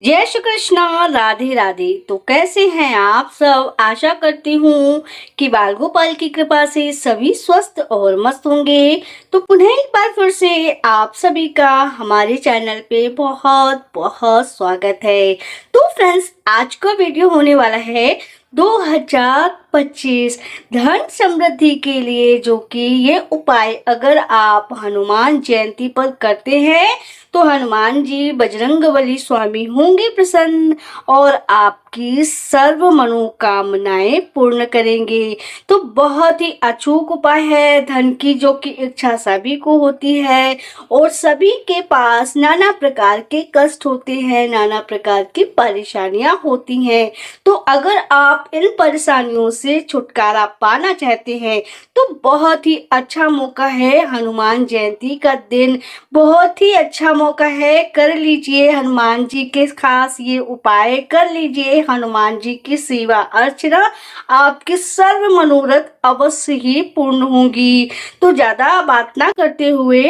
जय श्री कृष्णा। राधे राधे। तो कैसे हैं आप सब? आशा करती हूँ कि बाल गोपाल की कृपा से सभी स्वस्थ और मस्त होंगे। तो पुनः एक बार फिर से आप सभी का हमारे चैनल पे बहुत बहुत स्वागत है। तो फ्रेंड्स, आज का वीडियो होने वाला है 2025 धन समृद्धि के लिए, जो कि ये उपाय अगर आप हनुमान जयंती पर करते हैं तो हनुमान जी बजरंगबली स्वामी होंगे प्रसन्न और आपकी सर्व मनोकामनाएं पूर्ण करेंगे। तो बहुत ही अचूक उपाय है। धन की जो कि इच्छा सभी को होती है और सभी के पास नाना प्रकार के कष्ट होते हैं, नाना प्रकार की परेशानियां होती हैं। तो अगर आप इन परेशानियों से छुटकारा पाना चाहते हैं तो बहुत ही अच्छा मौका है। हनुमान जयंती का दिन बहुत ही अच्छा मौका है। कर लीजिए हनुमान जी के खास ये उपाय, कर लीजिए हनुमान जी की सेवा अर्चना, आपके सर्व मनोरथ अवश्य ही पूर्ण होंगी। तो ज्यादा बात ना करते हुए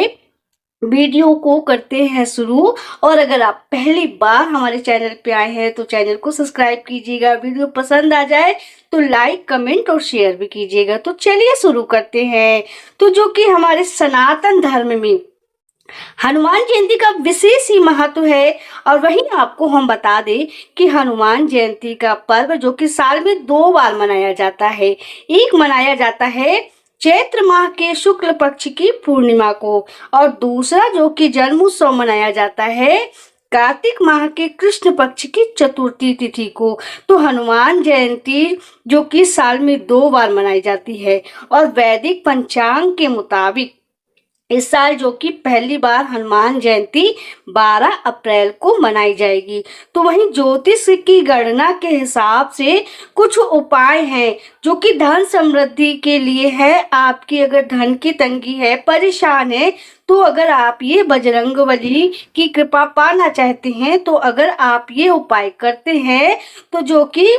वीडियो को करते हैं शुरू। और अगर आप पहली बार हमारे चैनल पे आए हैं तो चैनल को सब्सक्राइब कीजिएगा। वीडियो पसंद आ जाए तो लाइक, कमेंट और शेयर भी कीजिएगा। तो चलिए शुरू करते हैं। तो जो कि हमारे सनातन धर्म में हनुमान जयंती का विशेष ही महत्व है। और वहीं आपको हम बता दें कि हनुमान जयंती का पर्व जो कि साल में 2 बार मनाया जाता है। एक मनाया जाता है चैत्र माह के शुक्ल पक्ष की पूर्णिमा को, और दूसरा जो कि जन्मोत्सव मनाया जाता है कार्तिक माह के कृष्ण पक्ष की चतुर्थी तिथि को। तो हनुमान जयंती जो कि साल में 2 बार मनाई जाती है। और वैदिक पंचांग के मुताबिक इस साल जो कि पहली बार हनुमान जयंती 12 अप्रैल को मनाई जाएगी। तो वहीं ज्योतिष की गणना के हिसाब से कुछ उपाय हैं जो कि धन समृद्धि के लिए है। आपकी अगर धन की तंगी है, परेशान है, तो अगर आप ये बजरंगबली की कृपा पाना चाहते हैं तो अगर आप ये उपाय करते हैं तो जो कि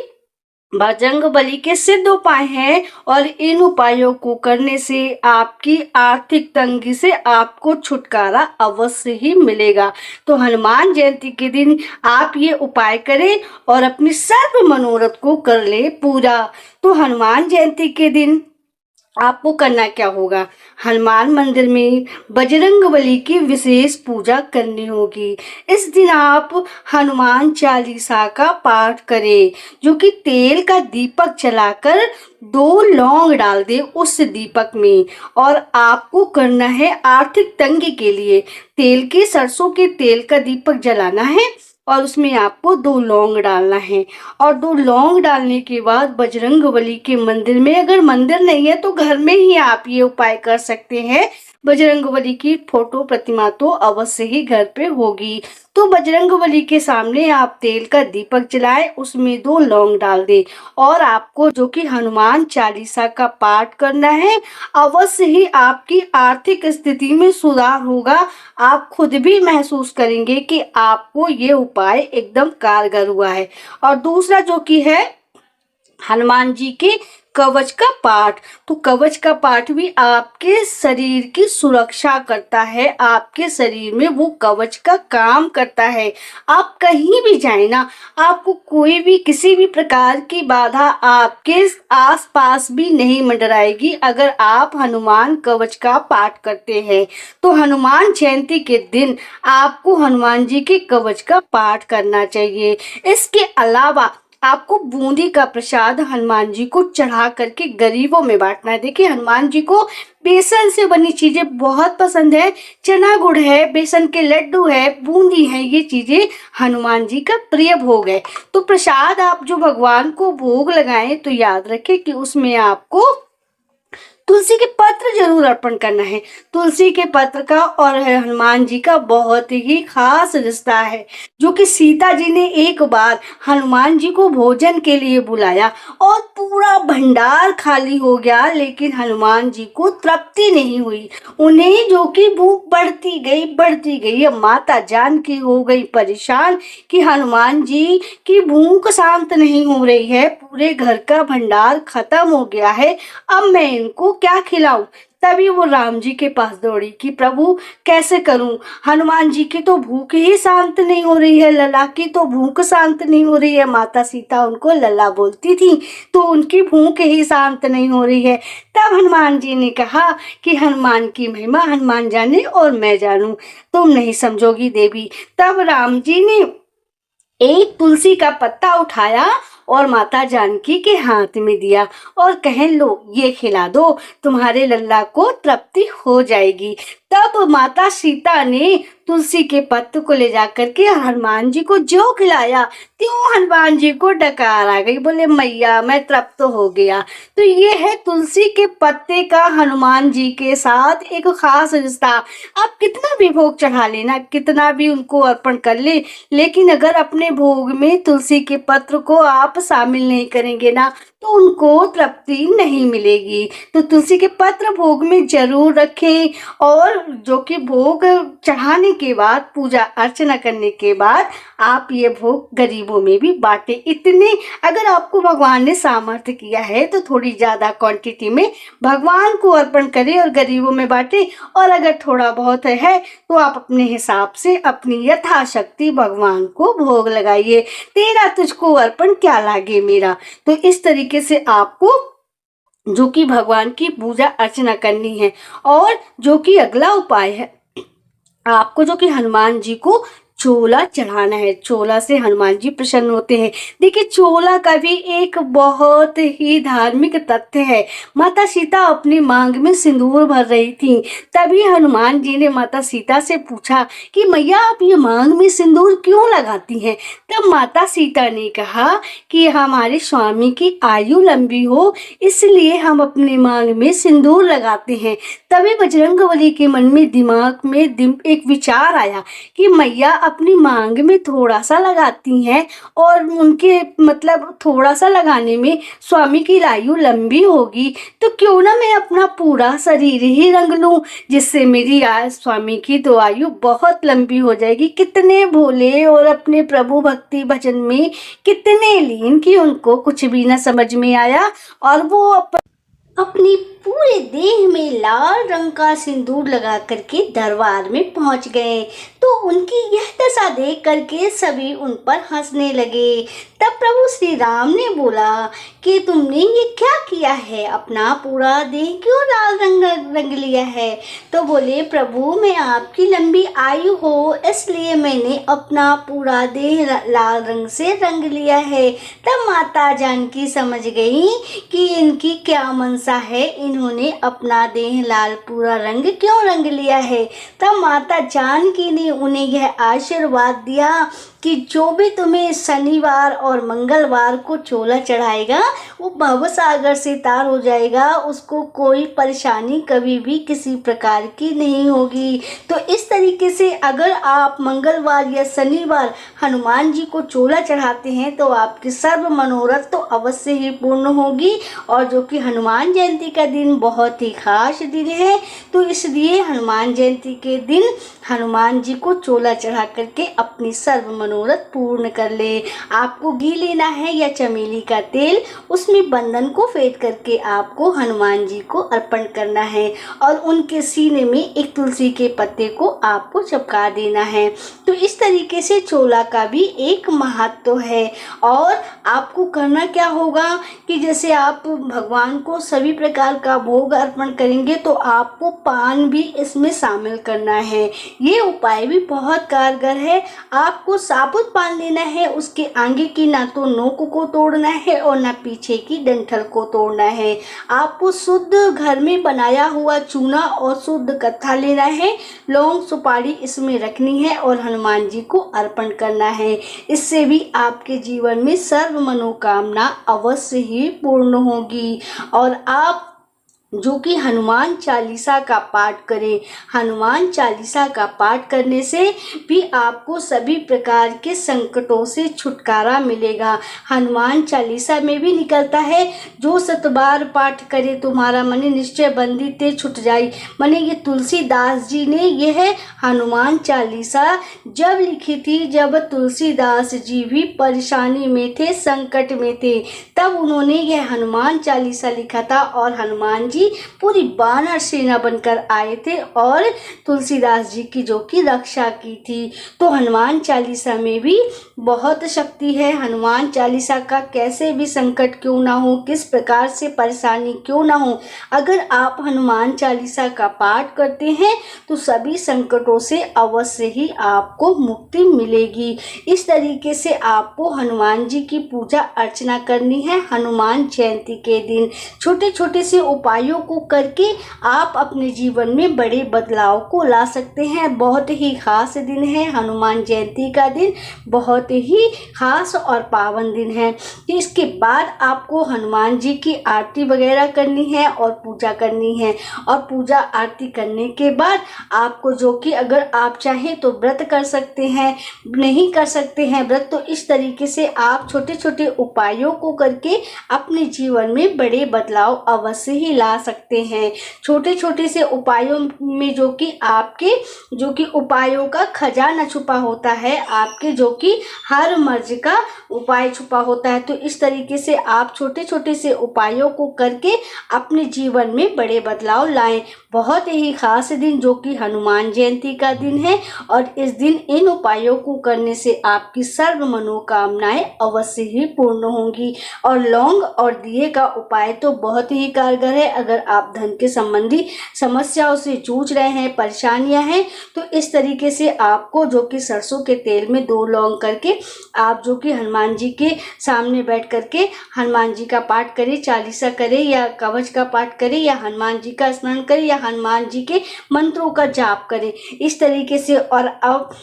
बजरंगबली के सिद्ध उपाय हैं। और इन उपायों को करने से आपकी आर्थिक तंगी से आपको छुटकारा अवश्य ही मिलेगा। तो हनुमान जयंती के दिन आप ये उपाय करें और अपनी सर्व मनोरथ को कर ले पूरा। तो हनुमान जयंती के दिन आपको करना क्या होगा? हनुमान मंदिर में बजरंगबली की विशेष पूजा करनी होगी। इस दिन आप हनुमान चालीसा का पाठ करें, जो कि तेल का दीपक जलाकर 2 लौंग डाल दे उस दीपक में। और आपको करना है आर्थिक तंगी के लिए सरसों के तेल का दीपक जलाना है और उसमें आपको 2 लौंग डालना है। और 2 लौंग डालने के बाद बजरंगबली के मंदिर में, अगर मंदिर नहीं है तो घर में ही आप ये उपाय कर सकते हैं। बजरंगबली की फोटो प्रतिमा तो अवश्य ही घर पे होगी। तो बजरंगबली के सामने आप तेल का दीपक जलाएं, उसमें 2 लौंग डाल दें और आपको जो कि हनुमान चालीसा का पाठ करना है। अवश्य ही आपकी आर्थिक स्थिति में सुधार होगा। आप खुद भी महसूस करेंगे कि आपको ये उपाय एकदम कारगर हुआ है। और दूसरा जो कि है हनुमान जी के कवच का पाठ। तो कवच का पाठ भी आपके शरीर की सुरक्षा करता है, आपके शरीर में वो कवच का काम करता है। आप कहीं भी जाए ना, आपको कोई भी किसी भी प्रकार की बाधा आपके आसपास भी नहीं मंडराएगी अगर आप हनुमान कवच का पाठ करते हैं। तो हनुमान जयंती के दिन आपको हनुमान जी के कवच का पाठ करना चाहिए। इसके अलावा आपको बूंदी का प्रसाद हनुमान जी को चढ़ा करके गरीबों में बांटना है। देखिए, हनुमान जी को बेसन से बनी चीजें बहुत पसंद है। चना गुड़ है, बेसन के लड्डू है, बूंदी है, ये चीजें हनुमान जी का प्रिय भोग है। तो प्रसाद आप जो भगवान को भोग लगाएं तो याद रखें कि उसमें आपको तुलसी के पत्र जरूर अर्पण करना है। तुलसी के पत्र का और हनुमान जी का बहुत ही खास रिश्ता है, जो कि सीता जी ने एक बार हनुमान जी को भोजन के लिए बुलाया और पूरा भंडार खाली हो गया, लेकिन हनुमान जी को तृप्ति नहीं हुई। उन्हें जो कि भूख बढ़ती गई। अब माता जानकी हो गई परेशान कि हनुमान जी की भूख शांत नहीं हो रही है, पूरे घर का भंडार खत्म हो गया है, अब मैं इनको क्या खिलाऊं। तभी वो राम जी के पास दौड़ी कि प्रभु कैसे करूं, हनुमान जी की तो भूख ही शांत नहीं हो रही है, लला की तो भूख शांत नहीं हो रही है। माता सीता उनको लला बोलती थी तो उनकी भूख ही शांत नहीं हो रही है। तब हनुमान जी ने कहा कि हनुमान की महिमा हनुमान जाने और मैं जानूं, तुम नहीं समझोगी देवी। तब राम जी ने एक तुलसी का पत्ता उठाया और माता जानकी के हाथ में दिया और कहें लो ये खिला दो, तुम्हारे लल्ला को तृप्ति हो जाएगी। तब माता सीता ने तुलसी के पत्ते को ले जाकर के हनुमान जी को जो खिलाया त्यों हनुमान जी को डकार आ गई, बोले मैया मैं तृप्त हो गया। तो ये है तुलसी के पत्ते का हनुमान जी के साथ एक खास रिश्ता। आप कितना भी भोग चढ़ा लेना, कितना भी उनको अर्पण कर ले, लेकिन अगर अपने भोग में तुलसी के पत्र को आप शामिल नहीं करेंगे ना तो उनको तृप्ति नहीं मिलेगी। तो तुलसी के पत्र भोग में जरूर रखें और जो कि भोग चढ़ाने के बाद, पूजा अर्चना करने के बाद आप ये भोग गरीबों में भी बांटे। इतने अगर आपको भगवान ने सामर्थ्य किया है तो थोड़ी ज्यादा क्वांटिटी में भगवान को अर्पण करें और गरीबों में बांटे, और अगर थोड़ा बहुत है तो आप अपने हिसाब से अपनी यथाशक्ति भगवान को भोग लगाइए। तेरा तुझको अर्पण क्या लागे मेरा। तो इस तरीके से आपको जो कि भगवान की पूजा अर्चना करनी है। और जो कि अगला उपाय है, आपको जो कि हनुमान जी को चोला चढ़ाना है। चोला से हनुमान जी प्रसन्न होते हैं। देखिए चोला का भी एक बहुत ही धार्मिक तथ्य है। माता सीता अपनी मांग में सिंदूर भर रही थी, तभी हनुमान जी ने माता सीता से पूछा कि मैया आप ये मांग में सिंदूर क्यों लगाती हैं। तब माता सीता ने कहा कि हमारे स्वामी की आयु लंबी हो इसलिए हम अपने मांग में सिंदूर लगाते हैं। तभी बजरंगबली के मन में दिमाग में एक विचार आया कि मैया अपनी मांग में थोड़ा सा लगाती हैं और उनके मतलब थोड़ा सा लगाने में स्वामी की आयु लंबी होगी, तो क्यों ना मैं अपना पूरा शरीर ही रंग लूं, जिससे मेरी स्वामी की तो आयु बहुत लंबी हो जाएगी। कितने भोले और अपने प्रभु भक्ति भजन में कितने लीन कि उनको कुछ भी ना समझ में आया और वो अपनी पूरे देह में लाल रंग का सिंदूर लगा करके दरबार में पहुंच गए। तो उनकी यह दशा देख करके सभी उन पर हंसने लगे। तब प्रभु श्री राम ने बोला कि तुमने ये क्या किया है, अपना पूरा देह क्यों लाल रंग लिया है। तो बोले प्रभु मैं आपकी लंबी आयु हो इसलिए मैंने अपना पूरा देह लाल रंग से रंग लिया है। तब माता जानकी समझ गई कि इनकी क्या मनसा है, इन्होंने अपना देह लाल पूरा रंग क्यों रंग लिया है। तब माता जानकी ने उन्हें यह आशीर्वाद दिया कि जो भी तुम्हें शनिवार और मंगलवार को चोला चढ़ाएगा वो भवसागर से तार हो जाएगा, उसको कोई परेशानी कभी भी किसी प्रकार की नहीं होगी। तो इस तरीके से अगर आप मंगलवार या शनिवार हनुमान जी को चोला चढ़ाते हैं तो आपकी सर्व मनोरथ तो अवश्य ही पूर्ण होगी। और जो कि हनुमान जयंती का दिन बहुत ही खास दिन है, तो इसलिए हनुमान जयंती के दिन हनुमान जी को चोला चढ़ा करके अपनी सर्व मनोरथ पूर्ण कर ले। आपको घी लेना है या चमेली का तेल, उसमें बंधन को फेंट करके आपको हनुमान जी को अर्पण करना है और उनके सीने में एक तुलसी के पत्ते को आपको चिपका देना है। तो इस तरीके से चोला का भी एक महत्व है। और आपको करना क्या होगा कि जैसे आप भगवान को सभी प्रकार का भोग अर्पण करेंगे तो आपको पान भी इसमें शामिल करना है। ये उपाय भी बहुत कारगर है। आपको साबुत पान लेना है, उसके आगे की ना तो नोक को तोड़ना है और ना पीछे की डंठल को तोड़ना है। आपको शुद्ध घर में बनाया हुआ चूना और शुद्ध कत्था लेना है, लौंग सुपारी इसमें रखनी है और हनुमान जी को अर्पण करना है। इससे भी आपके जीवन में सर्व मनोकामना अवश्य ही पूर्ण होगी। और आप जो कि हनुमान चालीसा का पाठ करें। हनुमान चालीसा का पाठ करने से भी आपको सभी प्रकार के संकटों से छुटकारा मिलेगा। हनुमान चालीसा में भी निकलता है, जो 7 बार पाठ करे तुम्हारा मन निश्चय बंदिते छुट जाई। माने ये तुलसीदास जी ने यह हनुमान चालीसा जब लिखी थी जब तुलसीदास जी भी परेशानी में थे, संकट में थे, तब उन्होंने यह हनुमान चालीसा लिखा था और हनुमान जी जी पूरी वानर सेना बनकर आए थे और तुलसीदास जी की जो कि रक्षा की थी। तो हनुमान चालीसा में भी बहुत शक्ति है। हनुमान चालीसा का कैसे भी संकट क्यों ना हो, किस प्रकार से परेशानी क्यों ना हो, अगर आप हनुमान चालीसा का पाठ करते हैं तो सभी संकटों से अवश्य ही आपको मुक्ति मिलेगी। इस तरीके से आपको हनुमान जी की पूजा अर्चना करनी है। हनुमान जयंती के दिन छोटे छोटे से उपायों को करके आप अपने जीवन में बड़े बदलाव को ला सकते हैं। बहुत ही खास दिन है हनुमान जयंती का दिन, बहुत ही खास और पावन दिन है। इसके बाद आपको हनुमान जी की आरती वगैरह करनी है और पूजा करनी है। और पूजा आरती करने के बाद आपको जो कि अगर आप चाहें तो व्रत कर सकते हैं, नहीं कर सकते हैं व्रत तो इस तरीके से आप छोटे छोटे उपायों को करके अपने जीवन में बड़े बदलाव अवश्य ही ला सकते हैं। छोटे छोटे से उपायों में जो कि आपके जो कि उपायों का खजाना छुपा होता है, आपके जो कि हर मर्ज का उपाय छुपा होता है। तो इस तरीके से आप छोटे छोटे से उपायों को करके अपने जीवन में बड़े बदलाव लाएं। बहुत ही खास दिन जो कि हनुमान जयंती का दिन है और इस दिन इन उपायों को करने से आपकी सर्व मनोकामनाएं अवश्य ही पूर्ण होंगी। और लौंग और दिए का उपाय तो बहुत ही कारगर है। अगर आप धन के संबंधी समस्याओं से जूझ रहे हैं, परेशानियां हैं, तो इस तरीके से आपको जो कि सरसों के तेल में 2 लौंग करके आप जो कि हनुमान जी के सामने बैठ करके हनुमान जी का पाठ करें, चालीसा करें या कवच का पाठ करें या हनुमान जी का स्मरण करें या हनुमान जी के मंत्रों का जाप करें इस तरीके से। और अब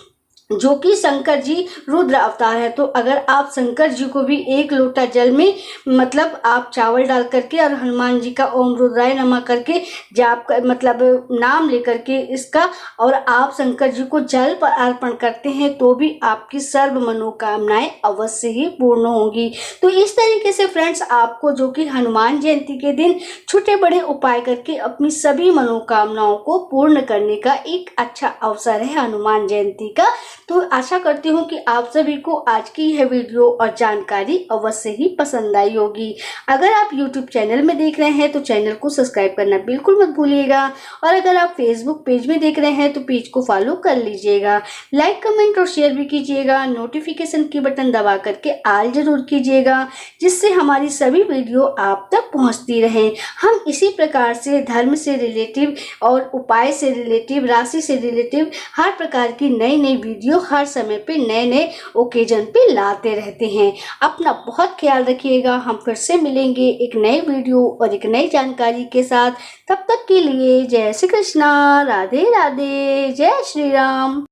जो कि शंकर जी रुद्र अवतार है, तो अगर आप शंकर जी को भी 1 लोटा जल में मतलब आप चावल डाल करके और हनुमान जी का ओम रुद्राय नमः करके जाप कर मतलब नाम लेकर के इसका और आप शंकर जी को जल पर अर्पण करते हैं तो भी आपकी सर्व मनोकामनाएं अवश्य ही पूर्ण होंगी। तो इस तरीके से फ्रेंड्स आपको जो कि हनुमान जयंती के दिन छोटे बड़े उपाय करके अपनी सभी मनोकामनाओं को पूर्ण करने का एक अच्छा अवसर है हनुमान जयंती का। तो आशा करती हूँ कि आप सभी को आज की यह वीडियो और जानकारी अवश्य ही पसंद आई होगी। अगर आप YouTube चैनल में देख रहे हैं तो चैनल को सब्सक्राइब करना बिल्कुल मत भूलिएगा और अगर आप Facebook पेज में देख रहे हैं तो पेज को फॉलो कर लीजिएगा। लाइक कमेंट और शेयर भी कीजिएगा। नोटिफिकेशन की बटन दबा करके ऑल जरूर कीजिएगा जिससे हमारी सभी वीडियो आप तक पहुँचती रहें। हम इसी प्रकार से धर्म से रिलेटिव और उपाय से रिलेटिव, राशि से रिलेटिव हर प्रकार की नई नई वीडियो हर समय पे नए नए ओकेजन पे लाते रहते हैं। अपना बहुत ख्याल रखिएगा। हम फिर से मिलेंगे एक नए वीडियो और एक नई जानकारी के साथ। तब तक के लिए जय श्री कृष्णा, राधे राधे, जय श्री राम।